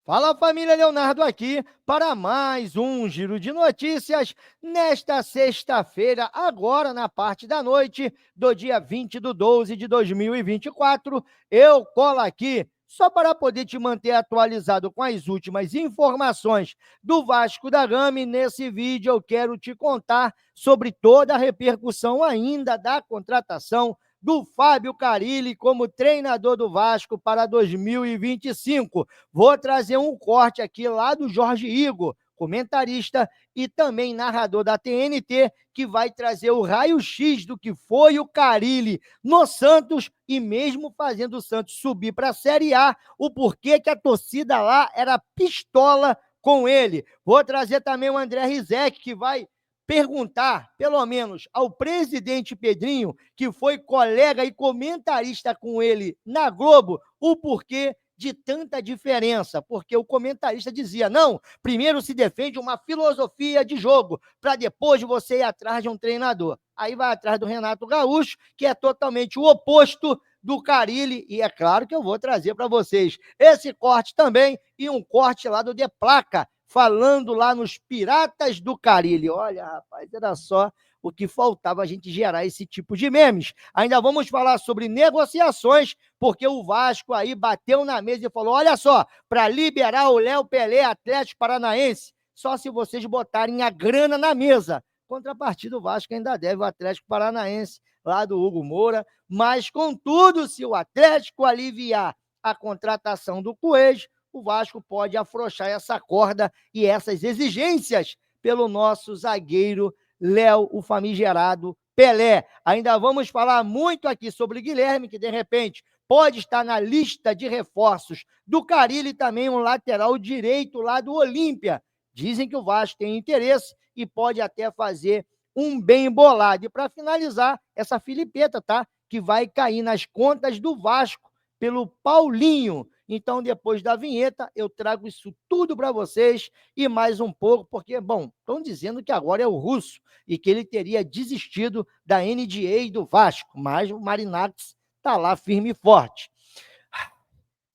Fala família, Leonardo aqui para mais um giro de notícias nesta sexta-feira, agora na parte da noite do dia 20/12 de 2024. Eu colo aqui só para poder te manter atualizado com as últimas informações do Vasco da Gama. E nesse vídeo eu quero te contar sobre toda a repercussão ainda da contratação do Fábio Carille como treinador do Vasco para 2025. Vou trazer um corte aqui lá do Jorge Igor, comentarista e também narrador da TNT, que vai trazer o raio-x do que foi o Carille no Santos e mesmo fazendo o Santos subir para a Série A, o porquê que a torcida lá era pistola com ele. Vou trazer também o André Rizek, que vai perguntar, pelo menos, ao presidente Pedrinho, que foi colega e comentarista com ele na Globo, o porquê de tanta diferença, porque o comentarista dizia, não, primeiro se defende uma filosofia de jogo, para depois você ir atrás de um treinador. Aí vai atrás do Renato Gaúcho, que é totalmente o oposto do Carille, e é claro que eu vou trazer para vocês esse corte também, e um corte lá do De Placa, falando lá nos Piratas do Carille. Olha, rapaz, era só o que faltava a gente gerar esse tipo de memes. Ainda vamos falar sobre negociações, porque o Vasco aí bateu na mesa e falou, olha só, para liberar o Léo Pelé, Atlético Paranaense, só se vocês botarem a grana na mesa. Contrapartida, o Vasco ainda deve o Atlético Paranaense, lá do Hugo Moura, mas contudo, se o Atlético aliviar a contratação do Coelho, o Vasco pode afrouxar essa corda e essas exigências pelo nosso zagueiro Léo, o famigerado Pelé. Ainda vamos falar muito aqui sobre Guilherme, que de repente pode estar na lista de reforços do Carille, e também um lateral direito lá do Olímpia. Dizem que o Vasco tem interesse e pode até fazer um bem bolado. E para finalizar, essa filipeta, tá? Que vai cair nas contas do Vasco pelo Paulinho. Então, depois da vinheta, eu trago isso tudo para vocês e mais um pouco, porque, bom, estão dizendo que agora é o Russo e que ele teria desistido da NDA do Vasco, mas o Marinakis está lá firme e forte.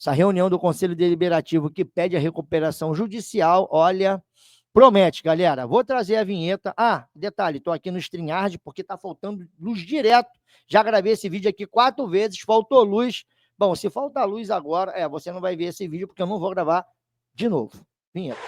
Essa reunião do Conselho Deliberativo que pede a recuperação judicial, olha, promete, galera. Vou trazer a vinheta. Ah, detalhe, estou aqui no StreamYard porque está faltando luz direto. Já gravei esse vídeo aqui 4 vezes, faltou luz. Bom, se faltar luz agora, você não vai ver esse vídeo porque eu não vou gravar de novo. Vinheta.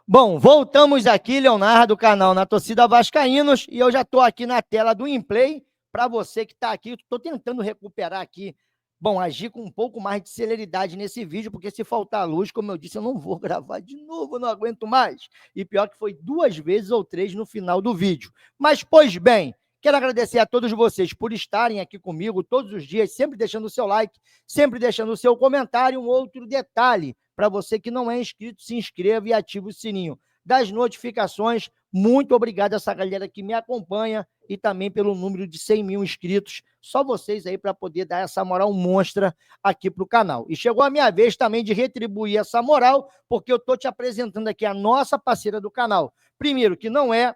Bom, voltamos aqui, Leonardo, canal Na Torcida Vascaínos, e eu já estou aqui na tela do InPlay, para você que está aqui, estou tentando recuperar aqui, bom, agir com um pouco mais de celeridade nesse vídeo, porque se faltar luz, como eu disse, eu não vou gravar de novo, eu não aguento mais, e pior que foi 2 vezes ou 3 no final do vídeo. Mas, pois bem, quero agradecer a todos vocês por estarem aqui comigo todos os dias, sempre deixando o seu like, sempre deixando o seu comentário. Um outro detalhe, para você que não é inscrito, se inscreva e ative o sininho das notificações. Muito obrigado a essa galera que me acompanha e também pelo número de 100 mil inscritos. Só vocês aí para poder dar essa moral monstra aqui para o canal. E chegou a minha vez também de retribuir essa moral, porque eu estou te apresentando aqui a nossa parceira do canal. Primeiro, que não é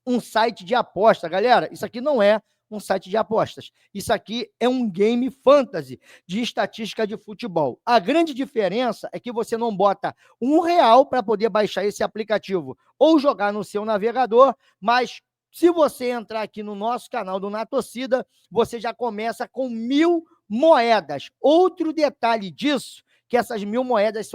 um site de aposta, galera. Isso aqui não é um site de apostas. Isso aqui é um game fantasy de estatística de futebol. A grande diferença é que você não bota R$ 1 para poder baixar esse aplicativo ou jogar no seu navegador, mas se você entrar aqui no nosso canal do Na Torcida, você já começa com 1.000 moedas. Outro detalhe disso, que essas 1.000 moedas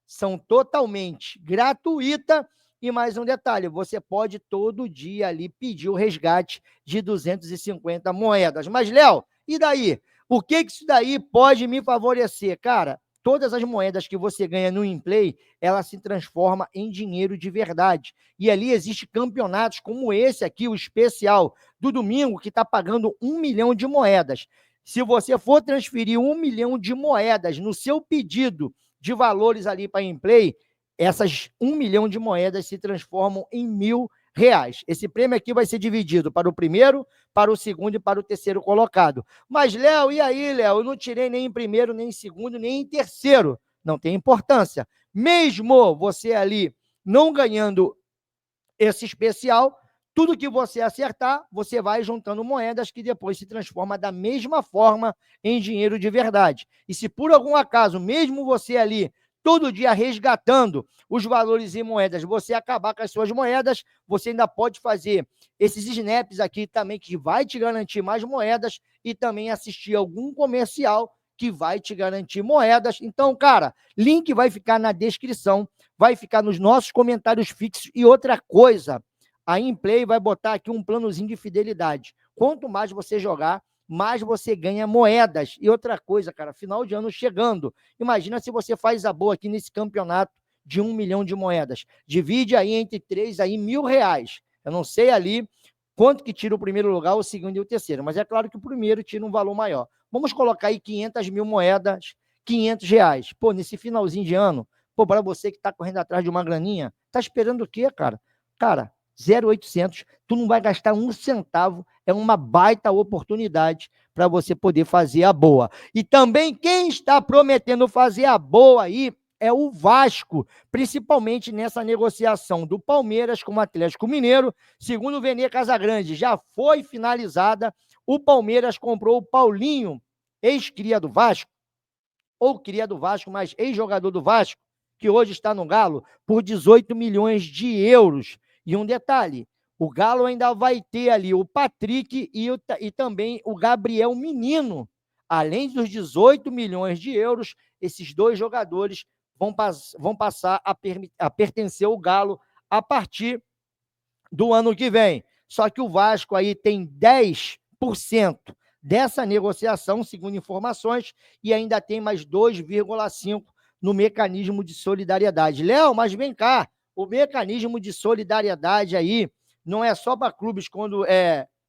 são totalmente gratuitas. E mais um detalhe, você pode todo dia ali pedir o resgate de 250 moedas. Mas, Léo, e daí? O que isso daí pode me favorecer? Cara, todas as moedas que você ganha no InPlay, ela se transforma em dinheiro de verdade. E ali existe campeonatos como esse aqui, o especial do domingo, que está pagando 1 milhão de moedas. Se você for transferir 1 milhão de moedas no seu pedido de valores ali para InPlay, essas 1 milhão de moedas se transformam em 1.000 reais. Esse prêmio aqui vai ser dividido para o primeiro, para o segundo e para o terceiro colocado. Mas, Léo, e aí, Léo? Eu não tirei nem em primeiro, nem em segundo, nem em terceiro. Não tem importância. Mesmo você ali não ganhando esse especial, tudo que você acertar, você vai juntando moedas que depois se transforma da mesma forma em dinheiro de verdade. E se por algum acaso, mesmo você ali todo dia resgatando os valores em moedas, você acabar com as suas moedas, você ainda pode fazer esses snaps aqui também, que vai te garantir mais moedas, e também assistir algum comercial que vai te garantir moedas. Então, cara, link vai ficar na descrição, vai ficar nos nossos comentários fixos. E outra coisa, a Inplay vai botar aqui um planozinho de fidelidade. Quanto mais você jogar, mais você ganha moedas. E outra coisa, cara, final de ano chegando. Imagina se você faz a boa aqui nesse campeonato de 1 milhão de moedas. Divide aí entre 3 aí R$ 1.000. Eu não sei ali quanto que tira o primeiro lugar, o segundo e o terceiro, mas é claro que o primeiro tira um valor maior. Vamos colocar aí 500 mil moedas, R$ 500. Pô, nesse finalzinho de ano, pô, para você que está correndo atrás de uma graninha, tá esperando o quê, cara? Cara, 0,800, tu não vai gastar um centavo, é uma baita oportunidade para você poder fazer a boa. E também quem está prometendo fazer a boa aí é o Vasco, principalmente nessa negociação do Palmeiras com o Atlético Mineiro. Segundo o Vene Casagrande, já foi finalizada. O Palmeiras comprou o Paulinho, ex-cria do Vasco, ou cria do Vasco, mas ex-jogador do Vasco, que hoje está no Galo, por 18 milhões de euros. E um detalhe, o Galo ainda vai ter ali o Patrick e também o Gabriel Menino. Além dos 18 milhões de euros, esses dois jogadores vão passar a pertencer ao Galo a partir do ano que vem. Só que o Vasco aí tem 10% dessa negociação, segundo informações, e ainda tem mais 2,5% no mecanismo de solidariedade. Léo, mas vem cá, o mecanismo de solidariedade aí não é só para clubes quando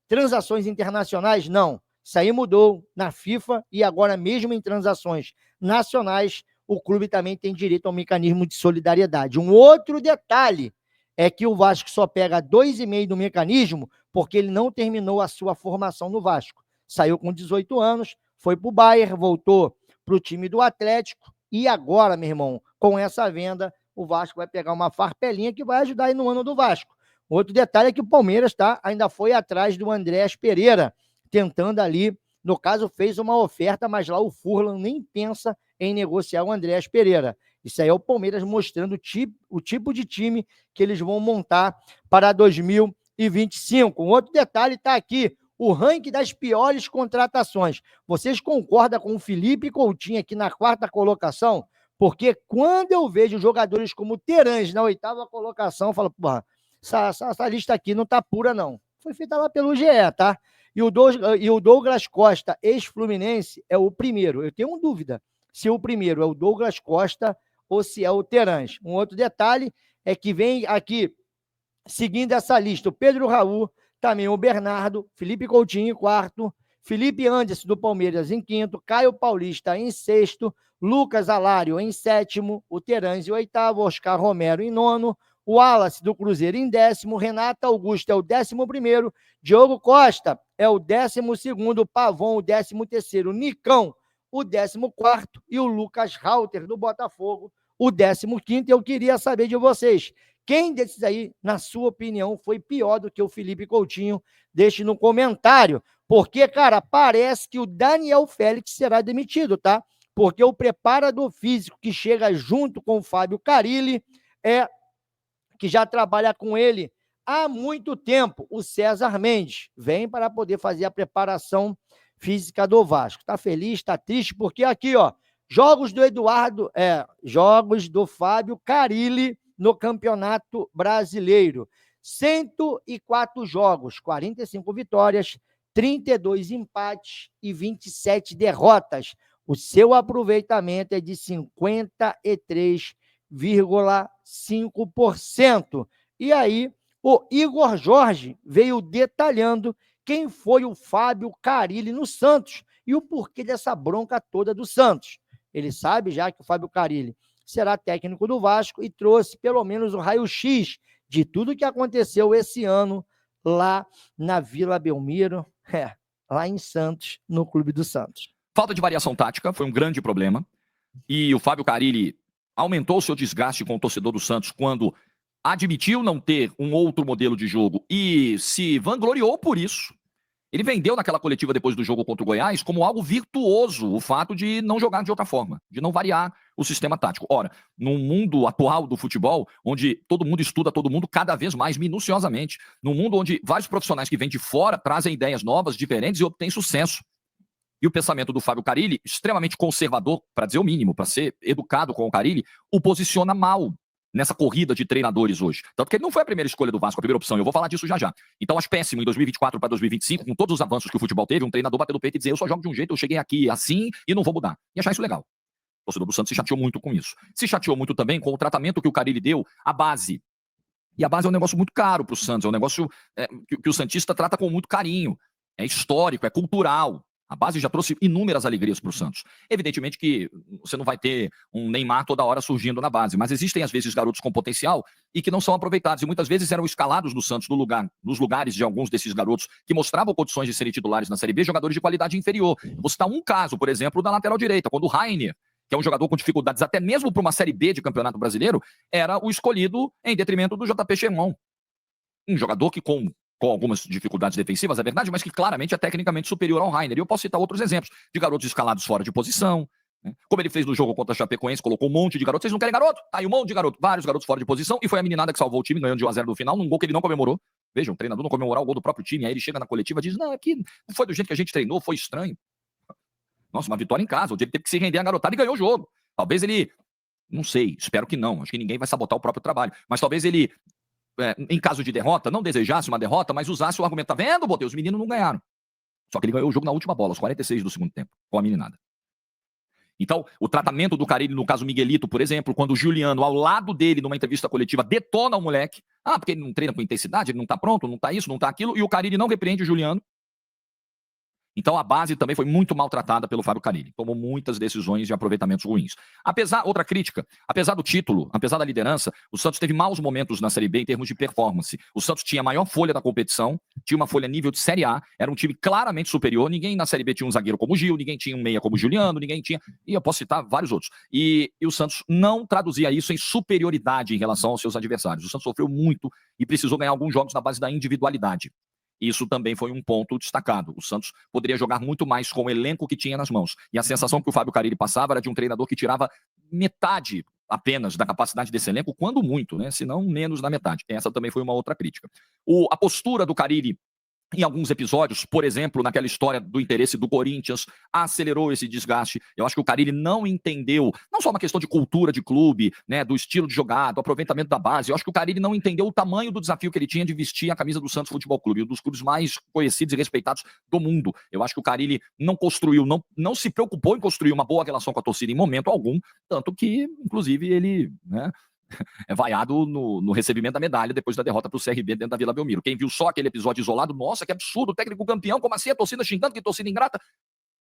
transações internacionais, não. Isso aí mudou na FIFA e agora mesmo em transações nacionais, o clube também tem direito ao mecanismo de solidariedade. Um outro detalhe é que o Vasco só pega 2,5% do mecanismo porque ele não terminou a sua formação no Vasco. Saiu com 18 anos, foi para o Bayern, voltou para o time do Atlético e agora, meu irmão, com essa venda, o Vasco vai pegar uma farpelinha que vai ajudar aí no ano do Vasco. Outro detalhe é que o Palmeiras ainda foi atrás do Andréas Pereira, tentando ali, no caso, fez uma oferta, mas lá o Furlan nem pensa em negociar o Andréas Pereira. Isso aí é o Palmeiras mostrando o tipo de time que eles vão montar para 2025. Um outro detalhe está aqui, o ranking das piores contratações. Vocês concordam com o Felipe Coutinho aqui na 4ª colocação? Porque quando eu vejo jogadores como o Terãs na 8ª colocação, eu falo, porra, essa lista aqui não tá pura, não. Foi feita lá pelo GE, tá? E o Douglas Costa, ex-Fluminense, é o primeiro. Eu tenho uma dúvida se o primeiro é o Douglas Costa ou se é o Terãs. Um outro detalhe é que vem aqui, seguindo essa lista, o Pedro Raul, também o Bernardo, Felipe Coutinho em 4º, Felipe Anderson do Palmeiras em 5º, Caio Paulista em 6º, Lucas Alário em 7º, o Terãs em 8º, Oscar Romero em 9º, o Wallace do Cruzeiro em 10º, Renato Augusto é o 11º, Diogo Costa é o 12º, Pavon o 13º, Nicão o 14º e o Lucas Rauter do Botafogo o 15º. Eu queria saber de vocês, quem desses aí, na sua opinião, foi pior do que o Felipe Coutinho? Deixe no comentário, porque, cara, parece que o Daniel Félix será demitido, tá? Porque o preparador físico que chega junto com o Fábio Carille que já trabalha com ele há muito tempo, o César Mendes, vem para poder fazer a preparação física do Vasco. Tá feliz, tá triste, porque aqui, ó, jogos do Fábio Carille no Campeonato Brasileiro. 104 jogos, 45 vitórias, 32 empates e 27 derrotas. O seu aproveitamento é de 53,5%. E aí, o Igor Jorge veio detalhando quem foi o Fábio Carille no Santos e o porquê dessa bronca toda do Santos. Ele sabe já que o Fábio Carille será técnico do Vasco e trouxe pelo menos o raio-x de tudo que aconteceu esse ano lá na Vila Belmiro, lá em Santos, no Clube do Santos. Falta de variação tática foi um grande problema. E o Fábio Carille aumentou o seu desgaste com o torcedor do Santos quando admitiu não ter um outro modelo de jogo e se vangloriou por isso. Ele vendeu naquela coletiva depois do jogo contra o Goiás como algo virtuoso o fato de não jogar de outra forma, de não variar o sistema tático. Ora, no mundo atual do futebol, onde todo mundo estuda todo mundo cada vez mais minuciosamente, num mundo onde vários profissionais que vêm de fora trazem ideias novas, diferentes e obtêm sucesso. E o pensamento do Fábio Carille, extremamente conservador, para dizer o mínimo, para ser educado com o Carille, o posiciona mal nessa corrida de treinadores hoje. Tanto que ele não foi a primeira escolha do Vasco, a primeira opção. Eu vou falar disso já já. Então, acho péssimo em 2024 para 2025, com todos os avanços que o futebol teve, um treinador bater no peito e dizer: eu só jogo de um jeito, eu cheguei aqui assim e não vou mudar. E achar isso legal. O torcedor do Santos se chateou muito com isso. Se chateou muito também com o tratamento que o Carille deu à base. E a base é um negócio muito caro para o Santos, é um negócio que o santista trata com muito carinho. É histórico, é cultural. A base já trouxe inúmeras alegrias para o Santos. Evidentemente que você não vai ter um Neymar toda hora surgindo na base, mas existem às vezes garotos com potencial e que não são aproveitados. E muitas vezes eram escalados no Santos nos lugares de alguns desses garotos que mostravam condições de serem titulares na Série B, jogadores de qualidade inferior. Vou citar um caso, por exemplo, da lateral direita, quando o Rainer, que é um jogador com dificuldades até mesmo para uma Série B de Campeonato Brasileiro, era o escolhido em detrimento do JP Sherman. Um jogador que com algumas dificuldades defensivas, é verdade, mas que claramente é tecnicamente superior ao Rainer. E eu posso citar outros exemplos de garotos escalados fora de posição, né? Como ele fez no jogo contra a Chapecoense, colocou um monte de garotos. Vocês não querem garoto? Tá aí um monte de garoto. Vários garotos fora de posição. E foi a meninada que salvou o time, ganhando de 1-0 no final, num gol que ele não comemorou. Vejam, o treinador não comemorar o gol do próprio time. Aí ele chega na coletiva e diz: não, aqui não foi do jeito que a gente treinou, foi estranho. Nossa, uma vitória em casa, onde ele teve que se render a garotada e ganhou o jogo. Talvez ele, não sei, espero que não. Acho que ninguém vai sabotar o próprio trabalho. Mas talvez ele, em caso de derrota, não desejasse uma derrota, mas usasse o argumento: tá vendo, Botei, os meninos não ganharam. Só que ele ganhou o jogo na última bola, aos 46 do segundo tempo, com a meninada. Então, o tratamento do Carille, no caso Miguelito, por exemplo, quando o Juliano, ao lado dele, numa entrevista coletiva, detona o moleque. Porque ele não treina com intensidade, ele não tá pronto, não tá isso, não tá aquilo, e o Carille não repreende o Juliano. Então a base também foi muito maltratada pelo Fábio Carille. Tomou muitas decisões de aproveitamentos ruins. Outra crítica, apesar do título, apesar da liderança, o Santos teve maus momentos na Série B em termos de performance. O Santos tinha a maior folha da competição, tinha uma folha nível de Série A, era um time claramente superior. Ninguém na Série B tinha um zagueiro como o Gil, ninguém tinha um meia como o Juliano, ninguém tinha... E eu posso citar vários outros. E o Santos não traduzia isso em superioridade em relação aos seus adversários. O Santos sofreu muito e precisou ganhar alguns jogos na base da individualidade. Isso também foi um ponto destacado. O Santos poderia jogar muito mais com o elenco que tinha nas mãos. E a sensação que o Fábio Carille passava era de um treinador que tirava metade apenas da capacidade desse elenco, quando muito, né? Se não menos da metade. Essa também foi uma outra crítica. A postura do Carille em alguns episódios, por exemplo, naquela história do interesse do Corinthians, acelerou esse desgaste. Eu acho que o Carille não entendeu, não só uma questão de cultura de clube, né, do estilo de jogar, do aproveitamento da base. Eu acho que o Carille não entendeu o tamanho do desafio que ele tinha de vestir a camisa do Santos Futebol Clube, um dos clubes mais conhecidos e respeitados do mundo. Eu acho que o Carille não construiu, não se preocupou em construir uma boa relação com a torcida em momento algum, tanto que, inclusive, ele, né, é vaiado no recebimento da medalha depois da derrota para o CRB dentro da Vila Belmiro. Quem viu só aquele episódio isolado, nossa, que absurdo, o técnico campeão, como assim a torcida xingando, que torcida ingrata?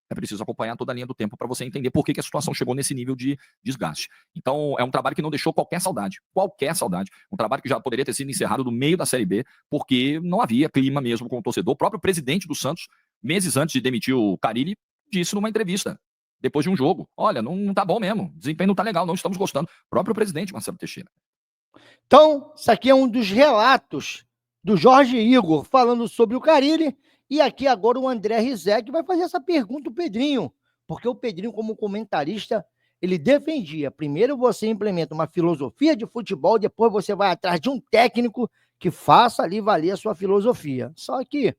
É preciso acompanhar toda a linha do tempo para você entender por que a situação chegou nesse nível de desgaste. Então, é um trabalho que não deixou qualquer saudade. Um trabalho que já poderia ter sido encerrado no meio da Série B, porque não havia clima mesmo com o torcedor. O próprio presidente do Santos, meses antes de demitir o Carille, disse numa entrevista, depois de um jogo: olha, não tá bom mesmo, o desempenho não tá legal, não estamos gostando. O próprio presidente, Marcelo Teixeira. Então, isso aqui é um dos relatos do Jorge Igor falando sobre o Carille, e aqui agora o André Rizek vai fazer essa pergunta ao Pedrinho, porque o Pedrinho, como comentarista, ele defendia: primeiro você implementa uma filosofia de futebol, depois você vai atrás de um técnico que faça ali valer a sua filosofia. Só que,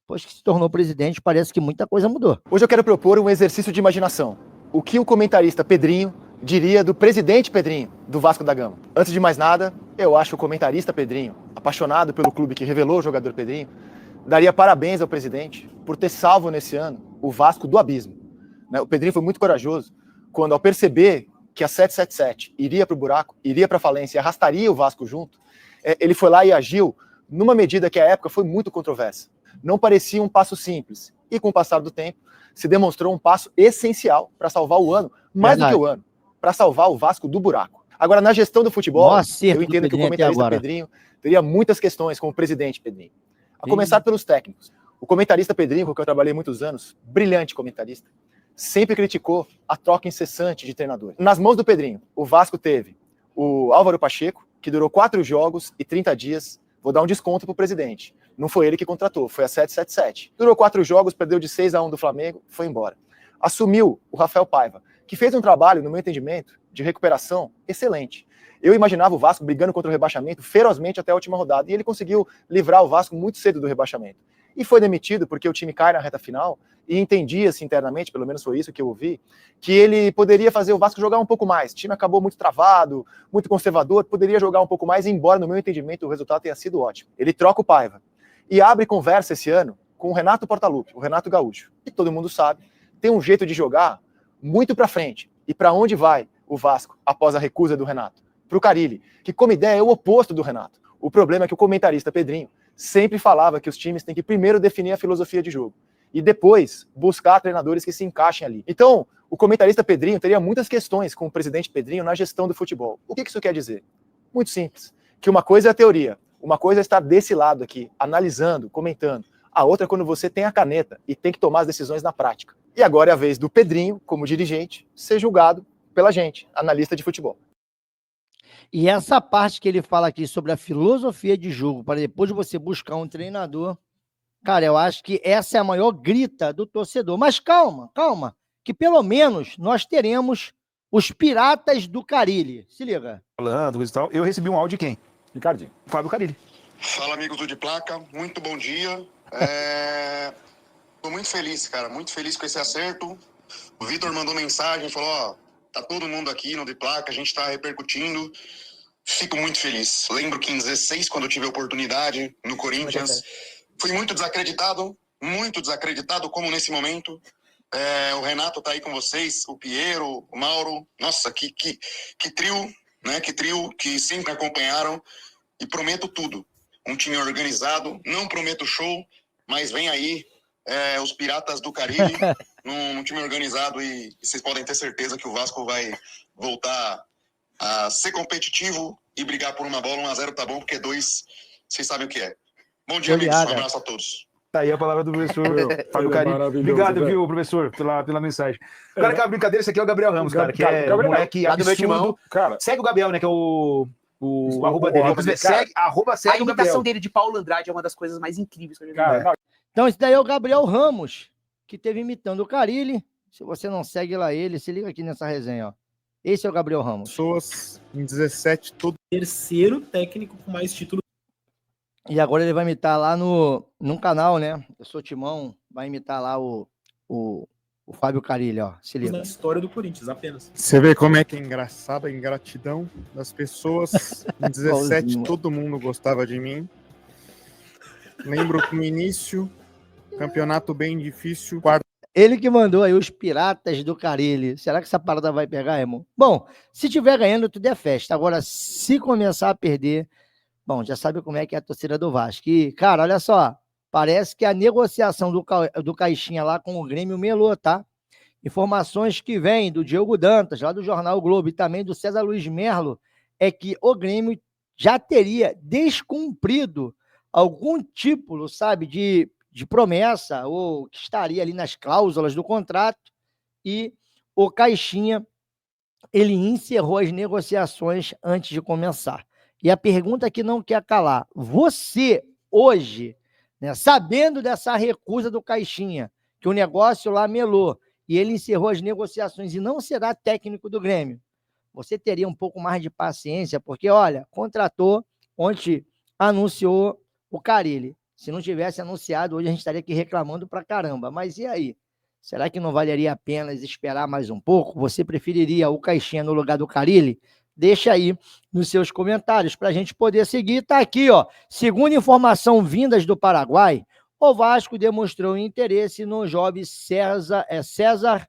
depois que se tornou presidente, parece que muita coisa mudou. Hoje eu quero propor um exercício de imaginação. O que o comentarista Pedrinho diria do presidente Pedrinho, do Vasco da Gama? Antes de mais nada, eu acho que o comentarista Pedrinho, apaixonado pelo clube que revelou o jogador Pedrinho, daria parabéns ao presidente por ter salvo nesse ano o Vasco do abismo. O Pedrinho foi muito corajoso quando, ao perceber que a 777 iria para o buraco, iria para a falência e arrastaria o Vasco junto, ele foi lá e agiu numa medida que à época foi muito controversa. Não parecia um passo simples, e com o passar do tempo, se demonstrou um passo essencial para salvar o ano, mais do que o ano, para salvar o Vasco do buraco. Agora, na gestão do futebol, Maior acerto eu do entendo que o Pedrinho até comentarista agora. Pedrinho teria muitas questões com o presidente Pedrinho. A começar pelos técnicos. O comentarista Pedrinho, com quem eu trabalhei muitos anos, brilhante comentarista, sempre criticou a troca incessante de treinador. Nas mãos do Pedrinho, o Vasco teve o Álvaro Pacheco, que durou 4 jogos e 30 dias. Vou dar um desconto pro presidente. Não foi ele que contratou, foi a 777. Durou 4 jogos, perdeu de 6-1 do Flamengo, foi embora. Assumiu o Rafael Paiva, que fez um trabalho, no meu entendimento, de recuperação excelente. Eu imaginava o Vasco brigando contra o rebaixamento ferozmente até a última rodada, e ele conseguiu livrar o Vasco muito cedo do rebaixamento. E foi demitido porque o time cai na reta final, e entendia-se internamente, pelo menos foi isso que eu ouvi, que ele poderia fazer o Vasco jogar um pouco mais. O time acabou muito travado, muito conservador, poderia jogar um pouco mais, embora, no meu entendimento, o resultado tenha sido ótimo. Ele troca o Paiva e abre conversa esse ano com o Renato Portaluppi, o Renato Gaúcho. E todo mundo sabe, tem um jeito de jogar muito para frente. E para onde vai o Vasco após a recusa do Renato? Para o Carille, que como ideia é o oposto do Renato. O problema é que o comentarista Pedrinho sempre falava que os times têm que primeiro definir a filosofia de jogo e depois buscar treinadores que se encaixem ali. Então, o comentarista Pedrinho teria muitas questões com o presidente Pedrinho na gestão do futebol. O que isso quer dizer? Muito simples. Que uma coisa é a teoria, uma coisa é estar desse lado aqui, analisando, comentando. A outra é quando você tem a caneta e tem que tomar as decisões na prática. E agora é a vez do Pedrinho, como dirigente, ser julgado pela gente, analista de futebol. E essa parte que ele fala aqui sobre a filosofia de jogo, para depois você buscar um treinador, cara, eu acho que essa é a maior grita do torcedor. Mas calma, calma, que pelo menos nós teremos os Piratas do Carille. Se liga. Falando, coisa e tal. Eu recebi um áudio de quem? Ricardinho. Fábio Carille. Fala, amigos do De Placa, muito bom dia. Tô muito feliz, cara, muito feliz com esse acerto. O Vitor mandou mensagem, falou, ó, tá todo mundo aqui no De Placa, a gente tá repercutindo. Fico muito feliz. Lembro que em 16, quando eu tive a oportunidade no Corinthians, fui muito desacreditado, como nesse momento. O Renato tá aí com vocês, o Piero, o Mauro. Nossa, que trio, né? Que trio que sempre acompanharam. E prometo tudo. Um time organizado, não prometo show, mas vem aí os Piratas do Carille, num time organizado e vocês podem ter certeza que o Vasco vai voltar a ser competitivo e brigar por uma bola. 1-0 tá bom, porque 2, vocês sabem o que é. Bom dia, amigos. Um abraço a todos. Tá aí a palavra do professor Fábio Carille. Obrigado, viu, professor, pela mensagem. Cara, que é uma brincadeira, esse aqui é o Gabriel Ramos, cara, que é um moleque absurdo. Cara, segue o Gabriel, né, que é o arroba dele. Segue a o imitação Gabriel. dele de Paulo Andrade é uma das coisas mais incríveis que eu já vi. Então, esse daí é o Gabriel Ramos, que teve imitando o Carille. Se você não segue lá ele, se liga aqui nessa resenha, ó. Esse é o Gabriel Ramos. Pessoas em 17, todo terceiro técnico com mais títulos. E agora ele vai imitar lá no canal, né? Eu sou Timão, vai imitar lá o Fábio Carille, ó. Se liga. Na história do Corinthians, apenas. Você vê como é que é engraçada a ingratidão das pessoas. Em 17, todo mundo gostava de mim. Lembro que no início, campeonato bem difícil, quarto. Ele que mandou aí os Piratas do Carille. Será que essa parada vai pegar, irmão? Bom, se tiver ganhando, tudo é festa. Agora, se começar a perder, bom, já sabe como é que é a torcida do Vasco. E, cara, olha só, parece que a negociação do Caixinha lá com o Grêmio melou, tá? Informações que vêm do Diogo Dantas, lá do Jornal o Globo, e também do César Luiz Merlo, é que o Grêmio já teria descumprido algum tipo, sabe, de promessa, ou que estaria ali nas cláusulas do contrato, e o Caixinha, ele encerrou as negociações antes de começar. E a pergunta que não quer calar, você hoje, né, sabendo dessa recusa do Caixinha, que o negócio lá melou, e ele encerrou as negociações e não será técnico do Grêmio, você teria um pouco mais de paciência, porque, olha, contratou, ontem anunciou o Carille. Se não tivesse anunciado, hoje a gente estaria aqui reclamando pra caramba. Mas e aí? Será que não valeria a pena esperar mais um pouco? Você preferiria o Caixinha no lugar do Carille? Deixa aí nos seus comentários para a gente poder seguir. Tá aqui, ó. Segundo informação vindas do Paraguai, o Vasco demonstrou interesse no jovem César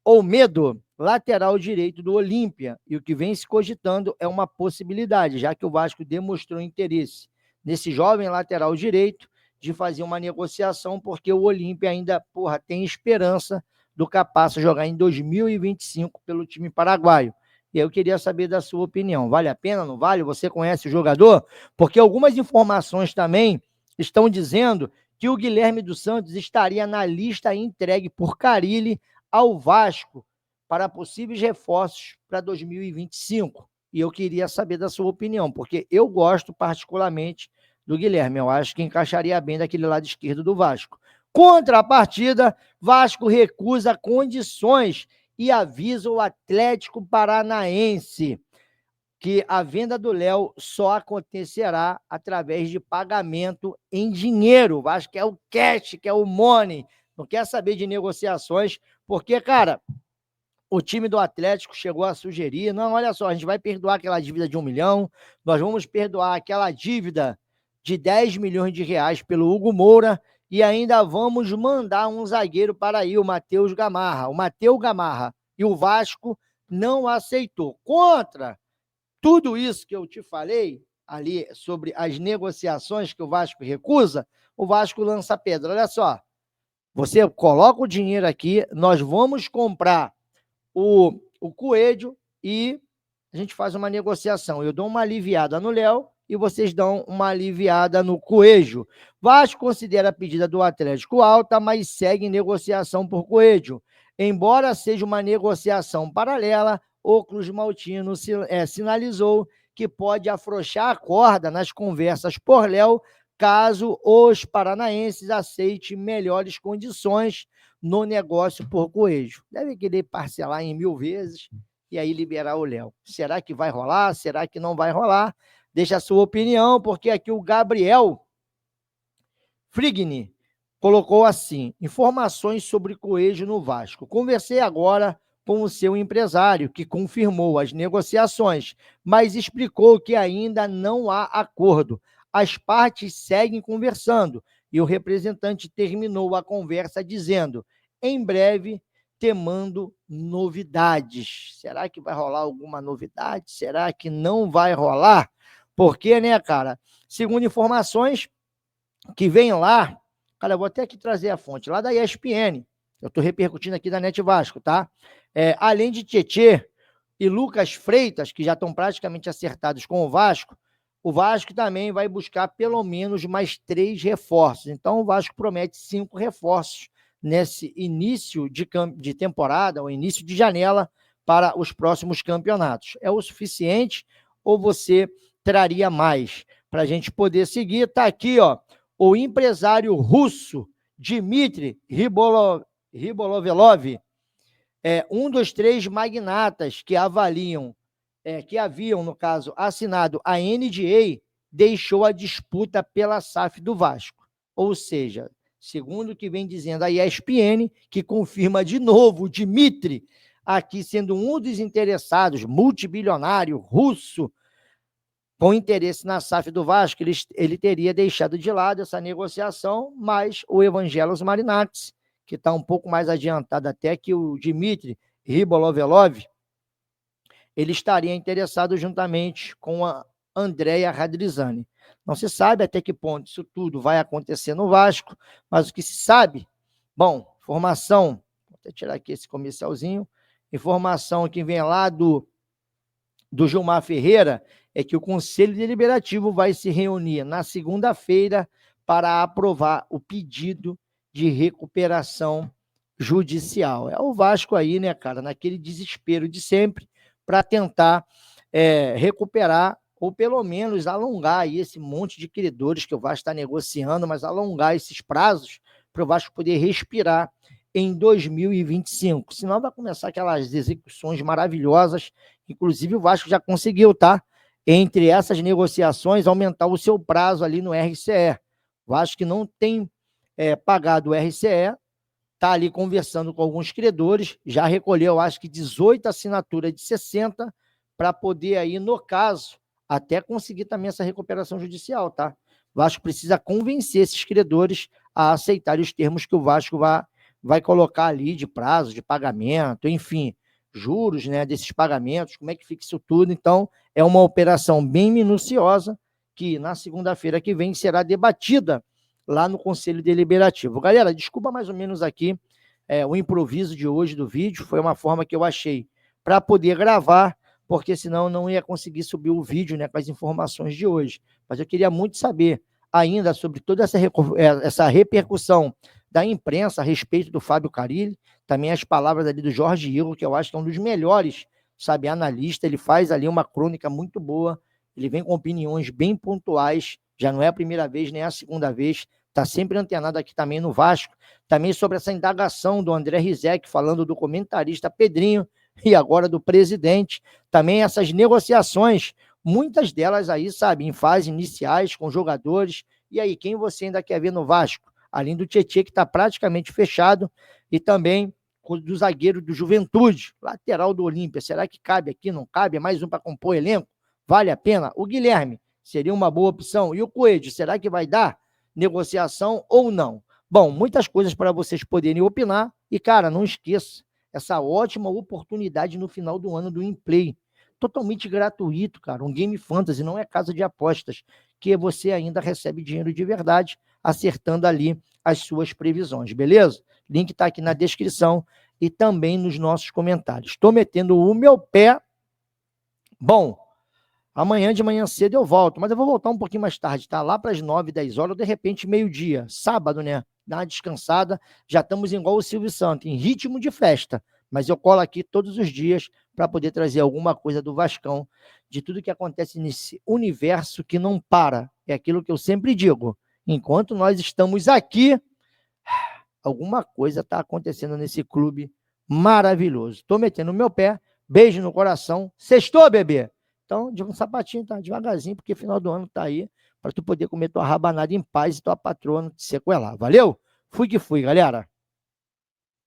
Olmedo, lateral direito do Olímpia. E o que vem se cogitando é uma possibilidade, já que o Vasco demonstrou interesse nesse jovem lateral direito, de fazer uma negociação, porque o Olímpia ainda, tem esperança do Capasso jogar em 2025 pelo time paraguaio. E eu queria saber da sua opinião. Vale a pena, não vale? Você conhece o jogador? Porque algumas informações também estão dizendo que o Guilherme dos Santos estaria na lista entregue por Carille ao Vasco para possíveis reforços para 2025. E eu queria saber da sua opinião, porque eu gosto particularmente do Guilherme. Eu acho que encaixaria bem daquele lado esquerdo do Vasco. Contrapartida, Vasco recusa condições e avisa o Atlético Paranaense que a venda do Léo só acontecerá através de pagamento em dinheiro. O Vasco quer o cash, quer o money, não quer saber de negociações, porque, cara, o time do Atlético chegou a sugerir, não, olha só, a gente vai perdoar aquela dívida de 1 milhão, nós vamos perdoar aquela dívida de 10 milhões de reais pelo Hugo Moura e ainda vamos mandar um zagueiro para aí, o Matheus Gamarra. O Matheus Gamarra e o Vasco não aceitou. Contra tudo isso que eu te falei ali sobre as negociações que o Vasco recusa, o Vasco lança pedra. Olha só, você coloca o dinheiro aqui, nós vamos comprar o Coelho e a gente faz uma negociação. Eu dou uma aliviada no Léo e vocês dão uma aliviada no Coelho. Vasco considera a pedida do Atlético alta, mas segue negociação por Coelho. Embora seja uma negociação paralela, o Cruz Maltino sinalizou que pode afrouxar a corda nas conversas por Léo, caso os paranaenses aceitem melhores condições no negócio por Coelho. Deve querer parcelar em 1000 vezes e aí liberar o Léo. Será que vai rolar? Será que não vai rolar? Deixa a sua opinião, porque aqui o Gabriel Frigni colocou assim: informações sobre Coelho no Vasco. Conversei agora com o seu empresário, que confirmou as negociações, mas explicou que ainda não há acordo. As partes seguem conversando e o representante terminou a conversa dizendo: em breve te mando novidades. Será que vai rolar alguma novidade? Será que não vai rolar? Porque, né, cara, segundo informações que vem lá, cara, eu vou até aqui trazer a fonte, lá da ESPN, eu estou repercutindo aqui da Net Vasco, tá? Além de Tietê e Lucas Freitas, que já estão praticamente acertados com o Vasco também vai buscar pelo menos mais 3 reforços. Então, o Vasco promete 5 reforços nesse início de temporada, ou início de janela, para os próximos campeonatos. É o suficiente ou você traria mais? Para a gente poder seguir, está aqui, ó, o empresário russo Dmitry Ribolovelov, um dos 3 magnatas que haviam, no caso, assinado a NDA, deixou a disputa pela SAF do Vasco. Ou seja, segundo o que vem dizendo a ESPN, que confirma de novo o Dmitry, aqui sendo um dos interessados, multibilionário russo, com interesse na SAF do Vasco, ele teria deixado de lado essa negociação, mas o Evangelos Marinates, que está um pouco mais adiantado até que o Dmitry Ribolovelov, ele estaria interessado juntamente com a Andrea Radrizzani. Não se sabe até que ponto isso tudo vai acontecer no Vasco, mas o que se sabe, bom, informação, vou até tirar aqui esse comercialzinho, informação que vem lá do Gilmar Ferreira, é que o Conselho Deliberativo vai se reunir na segunda-feira para aprovar o pedido de recuperação judicial. É o Vasco aí, né, cara, naquele desespero de sempre, para tentar recuperar, ou pelo menos alongar aí esse monte de credores que o Vasco está negociando, mas alongar esses prazos para o Vasco poder respirar em 2025. Senão vai começar aquelas execuções maravilhosas. Inclusive o Vasco já conseguiu, tá? Entre essas negociações, aumentar o seu prazo ali no RCE. O Vasco que não tem pagado o RCE, está ali conversando com alguns credores, já recolheu, acho que 18 assinaturas de 60, para poder aí, no caso, até conseguir também essa recuperação judicial, tá? O Vasco precisa convencer esses credores a aceitarem os termos que o Vasco vai colocar ali de prazo, de pagamento, enfim, juros, né, desses pagamentos, como é que fica isso tudo. Então, é uma operação bem minuciosa que na segunda-feira que vem será debatida lá no Conselho Deliberativo. Galera, desculpa mais ou menos aqui o improviso de hoje do vídeo, foi uma forma que eu achei para poder gravar, porque senão eu não ia conseguir subir o vídeo, né, com as informações de hoje. Mas eu queria muito saber ainda sobre toda essa repercussão da imprensa a respeito do Fábio Carille, também as palavras ali do Jorge Igor, que eu acho que é um dos melhores, sabe, analista. Ele faz ali uma crônica muito boa, ele vem com opiniões bem pontuais, já não é a primeira vez, nem a segunda vez, está sempre antenado aqui também no Vasco, também sobre essa indagação do André Rizek, falando do comentarista Pedrinho, e agora do presidente, também essas negociações, muitas delas aí, sabe, em fases iniciais com jogadores. E aí, quem você ainda quer ver no Vasco? Além do Tietê, que está praticamente fechado, e também do zagueiro do Juventude, lateral do Olímpia. Será que cabe aqui? Não cabe? É mais um para compor o elenco? Vale a pena? O Guilherme seria uma boa opção. E o Coelho, será que vai dar negociação ou não? Bom, muitas coisas para vocês poderem opinar. E, cara, não esqueça essa ótima oportunidade no final do ano do InPlay. Totalmente gratuito, cara. Um Game Fantasy, não é casa de apostas, que você ainda recebe dinheiro de verdade, acertando ali as suas previsões, beleza? Link está aqui na descrição e também nos nossos comentários. Estou metendo o meu pé. Bom, amanhã de manhã cedo eu volto, mas eu vou voltar um pouquinho mais tarde, tá? Lá para as 9, 10 horas, ou de repente meio-dia, sábado, né? Dá uma descansada, já estamos igual o Silvio Santos, em ritmo de festa, mas eu colo aqui todos os dias para poder trazer alguma coisa do Vascão, de tudo que acontece nesse universo que não para. É aquilo que eu sempre digo, enquanto nós estamos aqui, alguma coisa está acontecendo nesse clube maravilhoso. Estou metendo o meu pé, beijo no coração, sextou, bebê? Então, de um sapatinho, tá? Devagarzinho, porque final do ano tá aí, para tu poder comer tua rabanada em paz e tua patroa não te sequelar. Valeu? Fui que fui, galera.